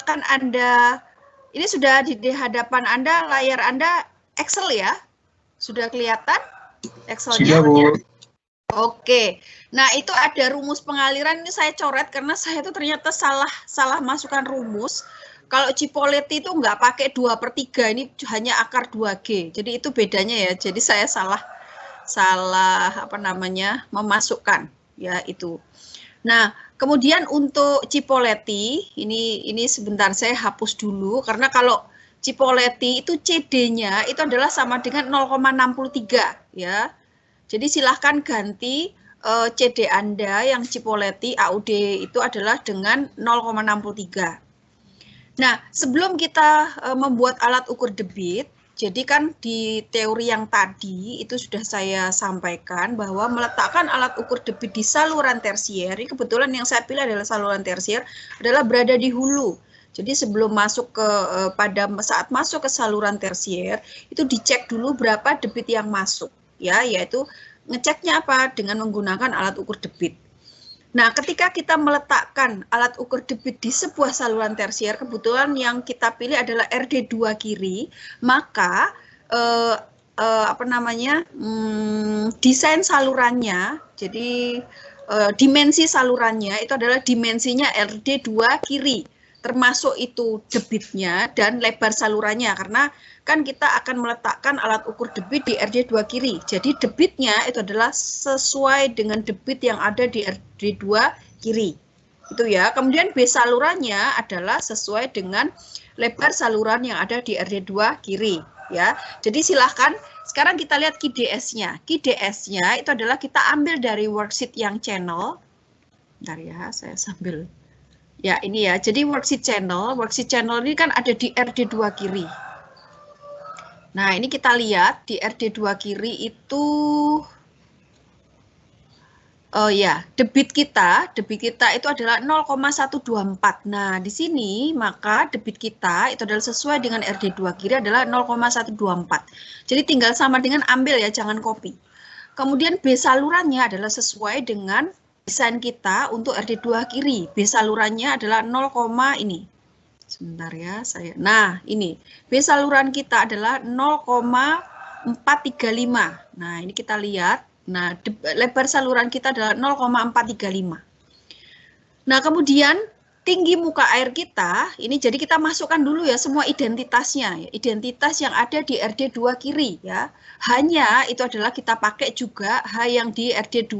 akan Anda, ini sudah di hadapan Anda, layar Anda Excel ya? Sudah kelihatan Excelnya? Sudah, Bu. Oke, nah itu ada rumus pengaliran, ini saya coret karena saya itu ternyata salah masukkan rumus. Kalau Cipoletti itu nggak pakai 2/3, ini hanya akar 2G, jadi itu bedanya ya. Jadi saya salah apa namanya, memasukkan ya itu. Nah, kemudian untuk Cipoletti, ini sebentar saya hapus dulu, karena kalau Cipoletti itu CD-nya itu adalah sama dengan 0,63 ya. Jadi silahkan ganti CD Anda yang Cipoletti AUD itu adalah dengan 0,63. Nah, sebelum kita membuat alat ukur debit, jadi kan di teori yang tadi itu sudah saya sampaikan bahwa meletakkan alat ukur debit di saluran tersier, kebetulan yang saya pilih adalah saluran tersier, adalah berada di hulu. Jadi sebelum masuk ke pada saat masuk ke saluran tersier itu dicek dulu berapa debit yang masuk ya, yaitu ngeceknya apa dengan menggunakan alat ukur debit. Nah, ketika kita meletakkan alat ukur debit di sebuah saluran tersier, kebetulan yang kita pilih adalah RD2 kiri, maka desain salurannya, jadi dimensi salurannya itu adalah dimensinya RD2 kiri, termasuk itu debitnya dan lebar salurannya, karena kan kita akan meletakkan alat ukur debit di RD2 kiri. Jadi debitnya itu adalah sesuai dengan debit yang ada di RD2 kiri. Itu ya. Kemudian B salurannya adalah sesuai dengan lebar saluran yang ada di RD2 kiri ya. Jadi silahkan sekarang kita lihat KDS-nya. KDS-nya itu adalah kita ambil dari worksheet yang channel. Bentar ya, saya sambil. Ya, ini ya. Jadi worksheet channel ini kan ada di RD2 kiri. Nah, ini kita lihat di RD2 kiri itu debit kita itu adalah 0,124. Nah, di sini maka debit kita itu adalah sesuai dengan RD2 kiri adalah 0,124. Jadi tinggal sama dengan ambil ya, jangan copy. Kemudian B salurannya adalah sesuai dengan desain kita untuk RD2 kiri. B salurannya adalah 0, ini. Sebentar ya, saya. Nah, ini. B saluran kita adalah 0,435. Nah, ini kita lihat. Nah, lebar saluran kita adalah 0,435. Nah, kemudian tinggi muka air kita, ini jadi kita masukkan dulu ya semua identitasnya, ya. Identitas yang ada di RD2 kiri ya. Hanya itu adalah kita pakai juga H yang di RD2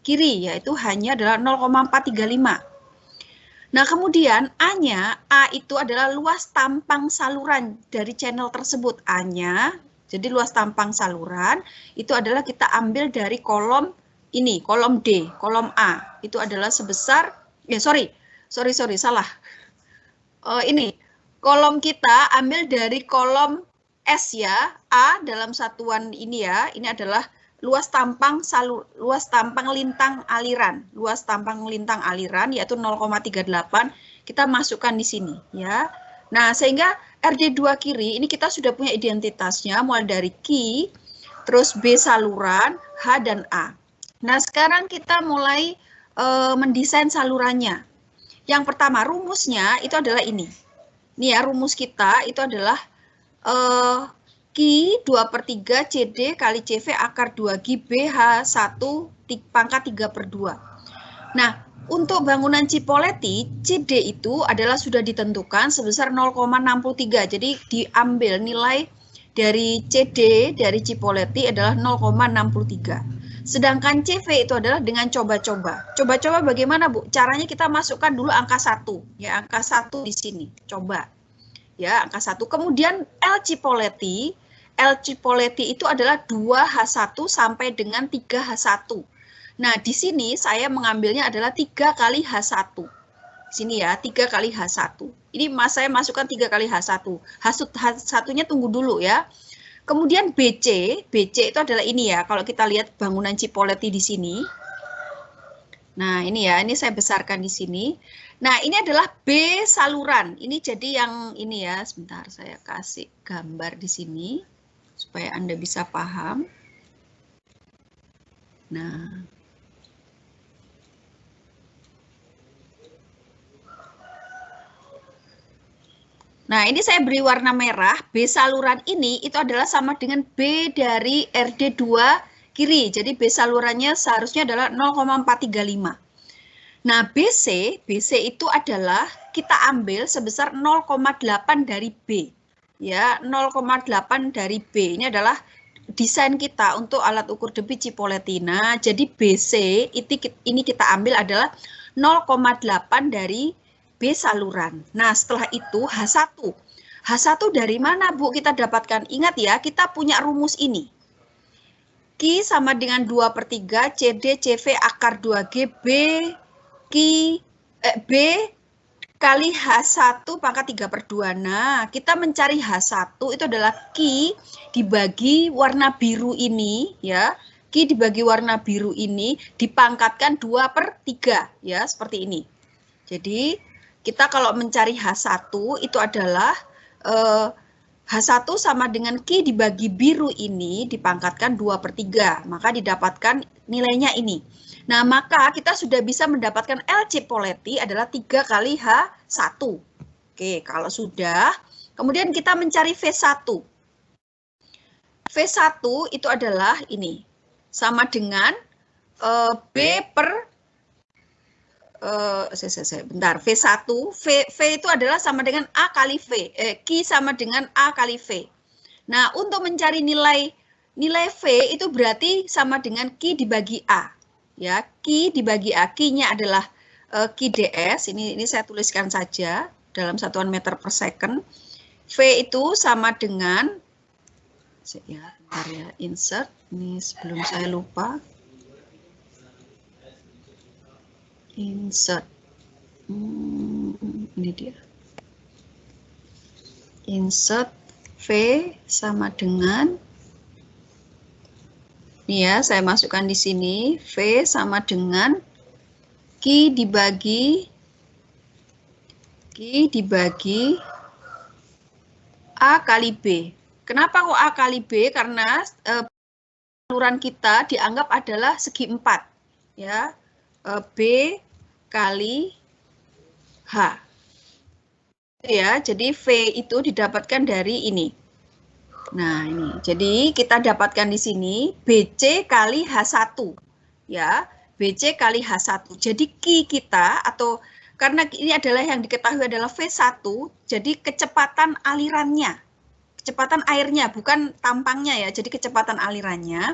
kiri, yaitu hanya adalah 0,435. Nah, kemudian A-nya, A itu adalah luas tampang saluran dari channel tersebut. A-nya, jadi luas tampang saluran, itu adalah kita ambil dari kolom ini, kolom D, kolom A. Itu adalah sebesar, salah. Ini, kolom kita ambil dari kolom S ya, A dalam satuan ini ya, ini adalah luas tampang lintang aliran yaitu 0,38 kita masukkan di sini ya. Nah, sehingga RD2 kiri ini kita sudah punya identitasnya mulai dari Q, terus B saluran, H dan A. Nah, sekarang kita mulai mendesain salurannya. Yang pertama rumusnya itu adalah ini. Ini ya rumus kita itu adalah Q 2/3 CD kali CV akar 2Q BH1 pangkat 3/2. Nah, untuk bangunan Cipoletti, CD itu adalah sudah ditentukan sebesar 0,63. Jadi diambil nilai dari CD dari Cipoletti adalah 0,63. Sedangkan CV itu adalah dengan coba-coba. Coba-coba bagaimana, Bu? Caranya kita masukkan dulu angka 1. Ya, angka 1 di sini. Coba. Ya, angka 1. Kemudian L Cipoletti itu adalah 2H1 sampai dengan 3H1. Nah, di sini saya mengambilnya adalah 3 kali H1. Sini ya, 3 kali H1. Ini saya masukkan 3 kali H1. H1-nya tunggu dulu ya. Kemudian BC itu adalah ini ya, kalau kita lihat bangunan Cipoletti di sini. Nah, ini ya, ini saya besarkan di sini. Nah, ini adalah B saluran. Ini jadi yang ini ya, sebentar saya kasih gambar di sini supaya Anda bisa paham. Nah, Nah, ini saya beri warna merah. B saluran ini itu adalah sama dengan B dari RD2 kiri. Jadi B salurannya seharusnya adalah 0,435. Nah, BC itu adalah kita ambil sebesar 0,8 dari B. Ya, 0,8 dari B. Ini adalah desain kita untuk alat ukur debit Cipoletina. Jadi BC ini kita ambil adalah 0,8 dari B saluran. Nah, setelah itu H1. H1 dari mana, Bu, kita dapatkan? Ingat ya, kita punya rumus ini. Q sama dengan 2/3 CD CV akar 2G B kali H1 pangkat 3/2. Nah, kita mencari H1 itu adalah Q dibagi warna biru ini, ya. Q dibagi warna biru ini dipangkatkan 2/3, ya, seperti ini. Jadi, kita kalau mencari H1 itu adalah H1 sama dengan Q dibagi biru ini dipangkatkan 2/3, maka didapatkan nilainya ini. Nah, maka kita sudah bisa mendapatkan L Cipoletti adalah 3 kali H1. Oke, kalau sudah, kemudian kita mencari V1. V1 itu adalah ini, sama dengan B per bentar, V1, V itu adalah sama dengan A kali V, Q sama dengan A kali V. Nah, untuk mencari nilai V itu berarti sama dengan Q dibagi A. Ya, Q dibagi A, Q-nya adalah Q ds, ini saya tuliskan saja dalam satuan meter per second. V itu sama dengan, ya, bentar ya, insert, ini sebelum saya lupa. Insert, ini dia. Insert V sama dengan, ini ya, saya masukkan di sini, V sama dengan Q dibagi A kali B. Kenapa kok A kali B? Karena saluran kita dianggap adalah segi 4, ya. B kali H. Ya, jadi V itu didapatkan dari ini. Nah, ini. Jadi kita dapatkan di sini BC kali H1. Ya, BC kali H1. Jadi Q kita atau karena ini adalah yang diketahui adalah V1, jadi kecepatan alirannya. Kecepatan airnya bukan tampangnya ya. Jadi kecepatan alirannya.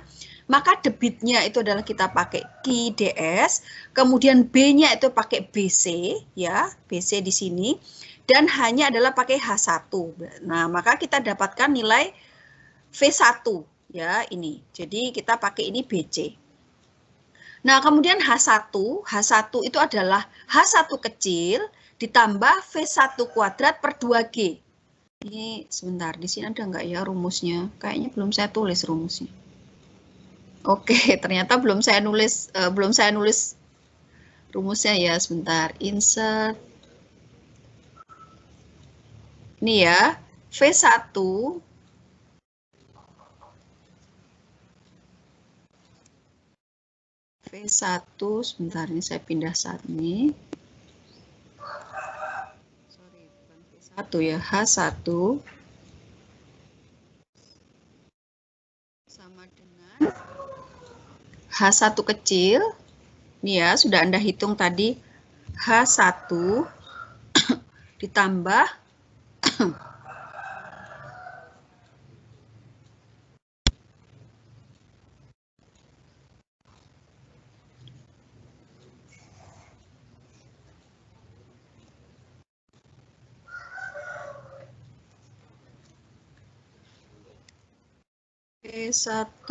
Maka debitnya itu adalah kita pakai Q ds, kemudian B-nya itu pakai BC, ya, BC di sini, dan hanya adalah pakai H1. Nah, maka kita dapatkan nilai V1, ya, ini. Jadi kita pakai ini BC. Nah, kemudian H1 itu adalah H1 kecil ditambah V1 kuadrat per 2G. Ini sebentar, di sini ada nggak ya rumusnya? Kayaknya belum saya tulis rumusnya. Oke, ternyata belum saya nulis rumusnya ya, sebentar. Insert. Ini ya, V1 sebentar, ini saya pindah saat ini. Sorry, bukan V1 ya, H1 sama dengan H1 kecil, ini ya, sudah Anda hitung tadi, H1 ditambah V1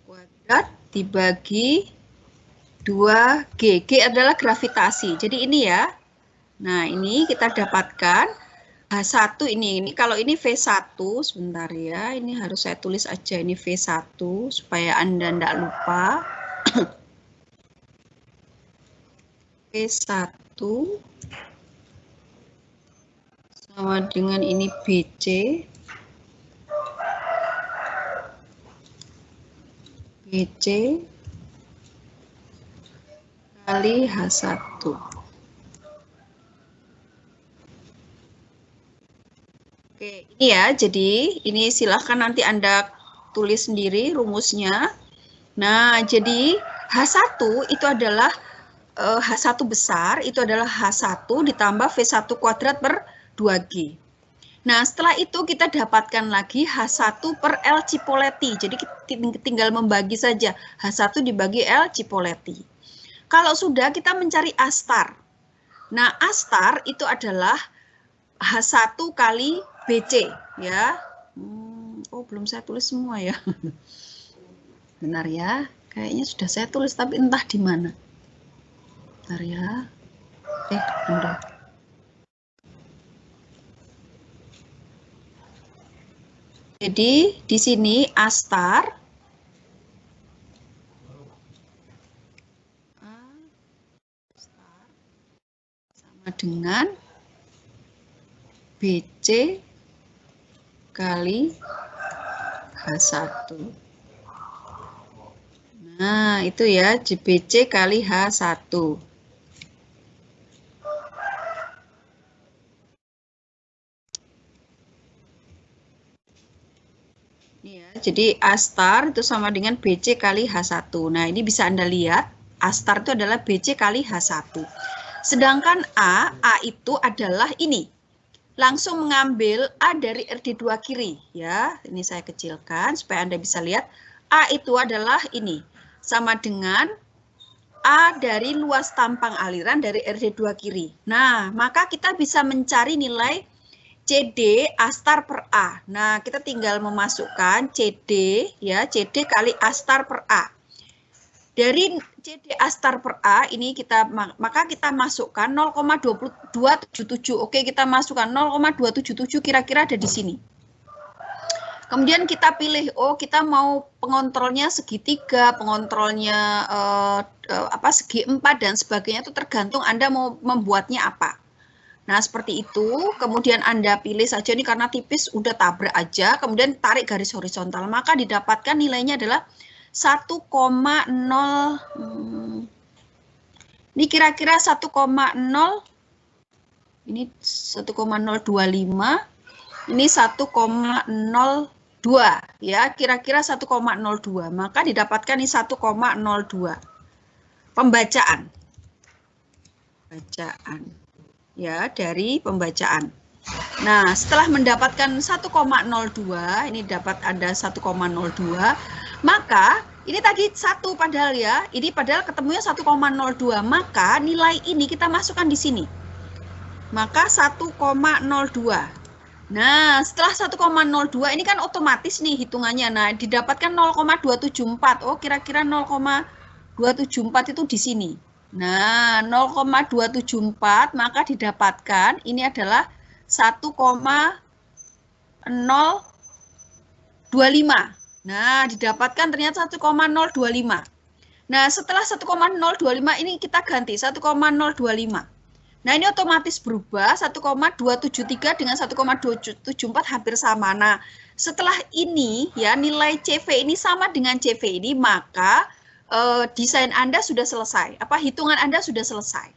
kuadrat dibagi 2G. G adalah gravitasi. Jadi ini ya. Nah, ini kita dapatkan H1 ini kalau ini V1, sebentar ya. Ini harus saya tulis aja ini V1 supaya Anda tidak lupa. V1 sama dengan ini BC. BC kali H1. Oke, ini ya, jadi ini silahkan nanti Anda tulis sendiri rumusnya. Nah, jadi H1 itu adalah H1 besar, itu adalah H1 ditambah V1 kuadrat per 2G. Nah, setelah itu kita dapatkan lagi H1 per L Cipoletti. Jadi tinggal membagi saja. H1 dibagi L Cipoletti. Kalau sudah, kita mencari A star. Nah, A star itu adalah H1 kali BC. Ya. Oh, belum saya tulis semua ya. Benar ya. Kayaknya sudah saya tulis, tapi entah di mana. Bentar ya. Bentar. Jadi di sini A star sama dengan BC kali H1. Nah, itu ya, BC kali H1. Ya, jadi A star itu sama dengan BC kali H1. Nah, ini bisa Anda lihat, A star itu adalah BC kali H1. Sedangkan A itu adalah ini. Langsung mengambil A dari RD2 kiri. Ya, ini saya kecilkan supaya Anda bisa lihat. A itu adalah ini. Sama dengan A dari luas tampang aliran dari RD2 kiri. Nah, maka kita bisa mencari nilai CD A star per A. Nah, kita tinggal memasukkan CD ya, CD kali A star per A. Dari CD A star per A ini maka kita masukkan 0,2277. Oke, kita masukkan 0,277 kira-kira ada di sini. Kemudian kita pilih, oh kita mau pengontrolnya segitiga, pengontrolnya segi 4 dan sebagainya, itu tergantung Anda mau membuatnya apa. Nah, seperti itu, kemudian Anda pilih saja ini karena tipis, udah tabrak aja, kemudian tarik garis horizontal, maka didapatkan nilainya adalah 1,0, ini kira-kira 1,0, ini 1,025, ini 1,02, ya, kira-kira 1,02, maka didapatkan ini 1,02. Pembacaan. Ya, dari pembacaan. Nah, setelah mendapatkan 1,02, ini dapat ada 1,02, maka ini tadi 1 padahal ya, ini padahal ketemunya 1,02, maka nilai ini kita masukkan di sini. Maka 1,02. Nah, setelah 1,02 ini kan otomatis nih hitungannya. Nah, didapatkan 0,274. Oh, kira-kira 0,274 itu di sini. Nah, 0,274 maka didapatkan ini adalah 1,025. Nah, didapatkan ternyata 1,025. Nah, setelah 1,025 ini kita ganti 1,025. Nah, ini otomatis berubah 1,273 dengan 1,274 hampir sama. Nah, setelah ini ya nilai CV ini sama dengan CV ini, maka desain Anda sudah selesai, hitungan Anda sudah selesai.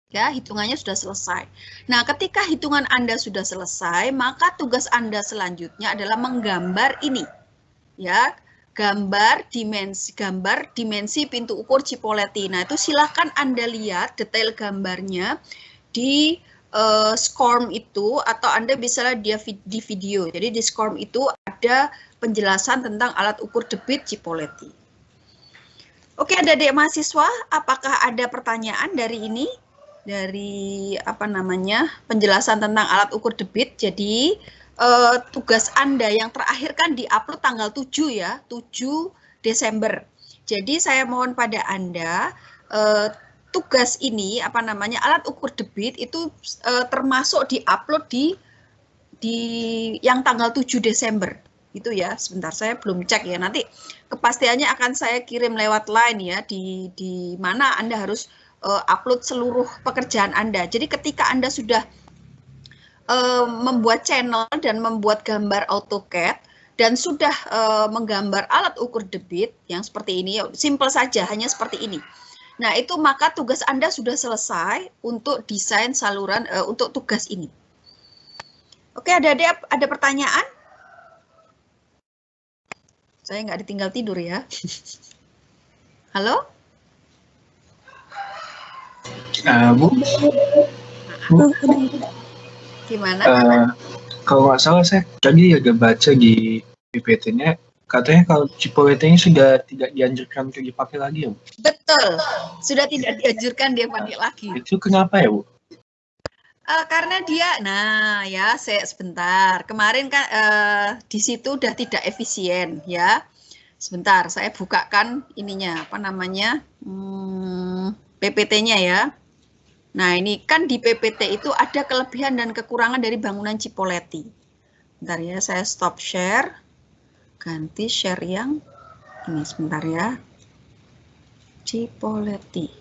Ya, hitungannya sudah selesai. Nah, ketika hitungan Anda sudah selesai, maka tugas Anda selanjutnya adalah menggambar ini. Ya, gambar dimensi pintu ukur Cipoletti. Nah, itu silakan Anda lihat detail gambarnya di SCORM itu, atau Anda bisa lihat di video. Jadi di SCORM itu ada penjelasan tentang alat ukur debit Cipoletti. Oke, adik-adik mahasiswa, apakah ada pertanyaan dari ini? Dari penjelasan tentang alat ukur debit. Jadi tugas Anda yang terakhir kan diupload tanggal 7 ya, 7 Desember. Jadi saya mohon pada Anda tugas ini alat ukur debit itu termasuk diupload di yang tanggal 7 Desember. Itu ya, sebentar saya belum cek ya, nanti kepastiannya akan saya kirim lewat line ya, di mana Anda harus upload seluruh pekerjaan Anda. Jadi ketika Anda sudah membuat channel dan membuat gambar AutoCAD dan sudah menggambar alat ukur debit yang seperti ini, simple saja, hanya seperti ini. Nah, itu maka tugas Anda sudah selesai untuk desain saluran untuk tugas ini. Oke, ada pertanyaan? Saya nggak ditinggal tidur ya. Halo? Bu. Gimana? Kalau nggak salah saya tadi agak baca di PPT-nya, katanya kalau Cipollete-nya sudah tidak dianjurkan untuk dipakai lagi ya, Bu? Betul, sudah tidak dianjurkan dia pakai lagi. Itu kenapa ya, Bu? Karena dia, nah ya, sebentar. Kemarin kan di situ udah tidak efisien ya. Sebentar, saya bukakan ininya, apa namanya, PPT-nya ya. Nah, ini kan di PPT itu ada kelebihan dan kekurangan dari bangunan Cipolleti. Bentar ya, saya stop share. Ganti share yang ini sebentar ya. Cipolleti.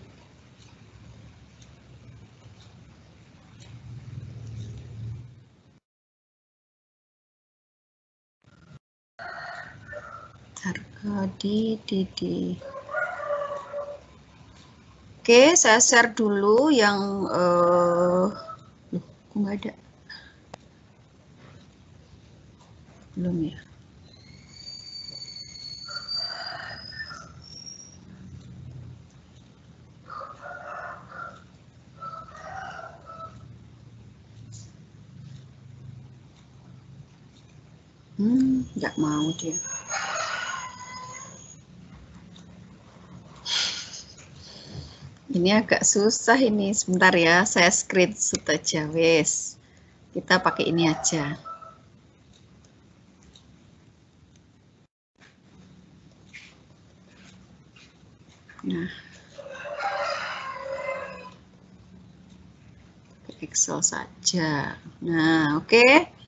Harga di. Oke, saya share dulu yang kok nggak ada? Belum ya. Nggak mau dia. Ini agak susah ini, sebentar ya, saya screenshot aja, wes. Kita pakai ini aja. Nah, Excel saja. Nah, oke.